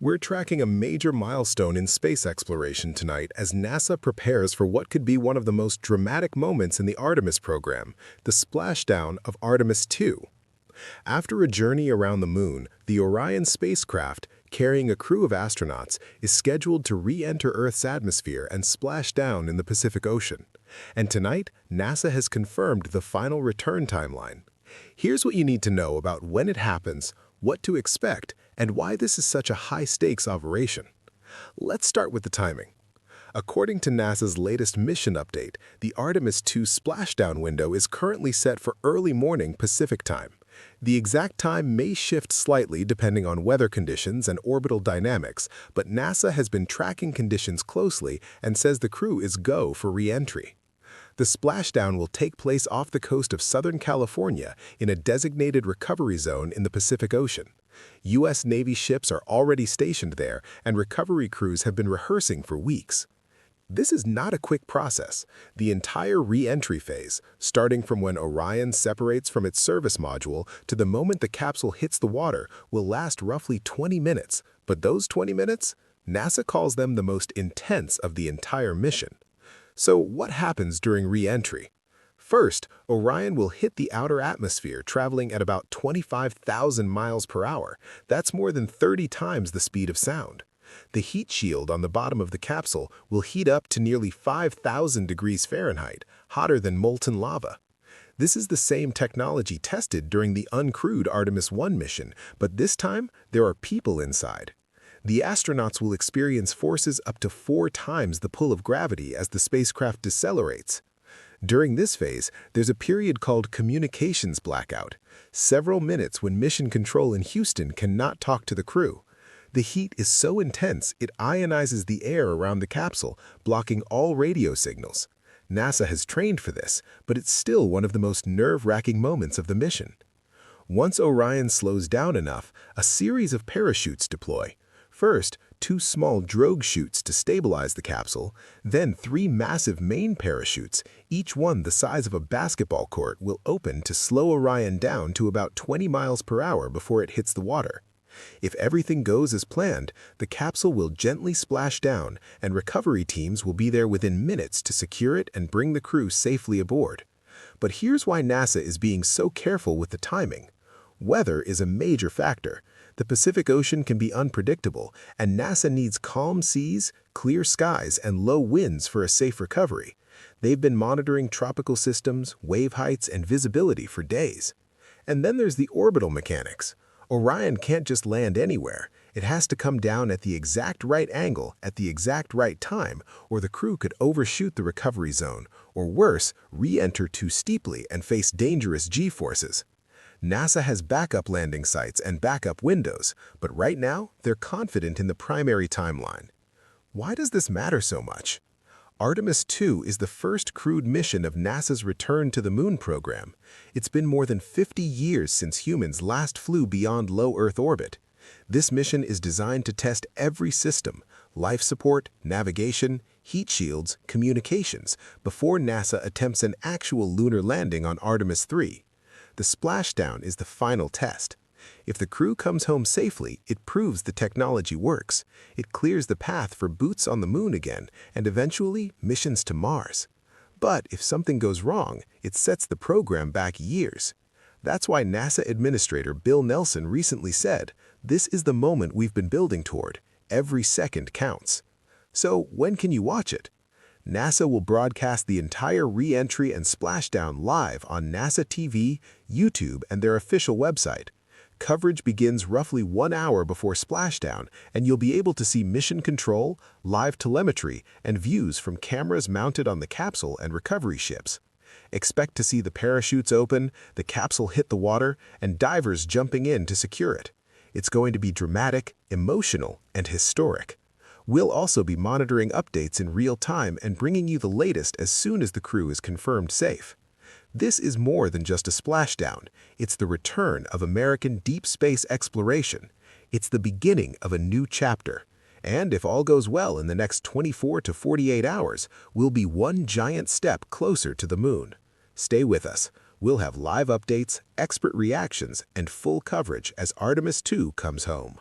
We're tracking a major milestone in space exploration tonight as NASA prepares for what could be one of the most dramatic moments in the Artemis program, the splashdown of Artemis II. After a journey around the Moon, the Orion spacecraft, carrying a crew of astronauts, is scheduled to re-enter Earth's atmosphere and splash down in the Pacific Ocean. And tonight, NASA has confirmed the final return timeline. Here's what you need to know about when it happens, what to expect, and why this is such a high-stakes operation. Let's start with the timing. According to NASA's latest mission update, the Artemis II splashdown window is currently set for early morning Pacific time. The exact time may shift slightly depending on weather conditions and orbital dynamics, but NASA has been tracking conditions closely and says the crew is go for re-entry. The splashdown will take place off the coast of Southern California in a designated recovery zone in the Pacific Ocean. U.S. Navy ships are already stationed there, and recovery crews have been rehearsing for weeks. This is not a quick process. The entire re-entry phase, starting from when Orion separates from its service module to the moment the capsule hits the water, will last roughly 20 minutes. But those 20 minutes? NASA calls them the most intense of the entire mission. So what happens during re-entry? First, Orion will hit the outer atmosphere traveling at about 25,000 miles per hour. That's more than 30 times the speed of sound. The heat shield on the bottom of the capsule will heat up to nearly 5,000 degrees Fahrenheit, hotter than molten lava. This is the same technology tested during the uncrewed Artemis I mission, but this time there are people inside. The astronauts will experience forces up to 4 times the pull of gravity as the spacecraft decelerates. During this phase, there's a period called communications blackout, several minutes when mission control in Houston cannot talk to the crew. The heat is so intense it ionizes the air around the capsule, blocking all radio signals. NASA has trained for this, but it's still one of the most nerve-wracking moments of the mission. Once Orion slows down enough, a series of parachutes deploy. First, 2 small drogue chutes to stabilize the capsule, then 3 massive main parachutes, each one the size of a basketball court, will open to slow Orion down to about 20 miles per hour before it hits the water. If everything goes as planned, the capsule will gently splash down, and recovery teams will be there within minutes to secure it and bring the crew safely aboard. But here's why NASA is being so careful with the timing. Weather is a major factor. The Pacific Ocean can be unpredictable, and NASA needs calm seas, clear skies, and low winds for a safe recovery. They've been monitoring tropical systems, wave heights, and visibility for days. And then there's the orbital mechanics. Orion can't just land anywhere. It has to come down at the exact right angle at the exact right time, or the crew could overshoot the recovery zone, or worse, re-enter too steeply and face dangerous G-forces. NASA has backup landing sites and backup windows, but right now, they're confident in the primary timeline. Why does this matter so much? Artemis II is the first crewed mission of NASA's return to the Moon program. It's been more than 50 years since humans last flew beyond low Earth orbit. This mission is designed to test every system, life support, navigation, heat shields, communications, before NASA attempts an actual lunar landing on Artemis III. The splashdown is the final test. If the crew comes home safely, it proves the technology works. It clears the path for boots on the Moon again, and eventually missions to Mars. But if something goes wrong, it sets the program back years. That's why NASA Administrator Bill Nelson recently said, "This is the moment we've been building toward. Every second counts." So when can you watch it? NASA will broadcast the entire re-entry and splashdown live on NASA TV, YouTube, and their official website. Coverage begins roughly 1 hour before splashdown, and you'll be able to see mission control, live telemetry, and views from cameras mounted on the capsule and recovery ships. Expect to see the parachutes open, the capsule hit the water, and divers jumping in to secure it. It's going to be dramatic, emotional, and historic. We'll also be monitoring updates in real time and bringing you the latest as soon as the crew is confirmed safe. This is more than just a splashdown. It's the return of American deep space exploration. It's the beginning of a new chapter. And if all goes well in the next 24 to 48 hours, we'll be one giant step closer to the Moon. Stay with us. We'll have live updates, expert reactions, and full coverage as Artemis II comes home.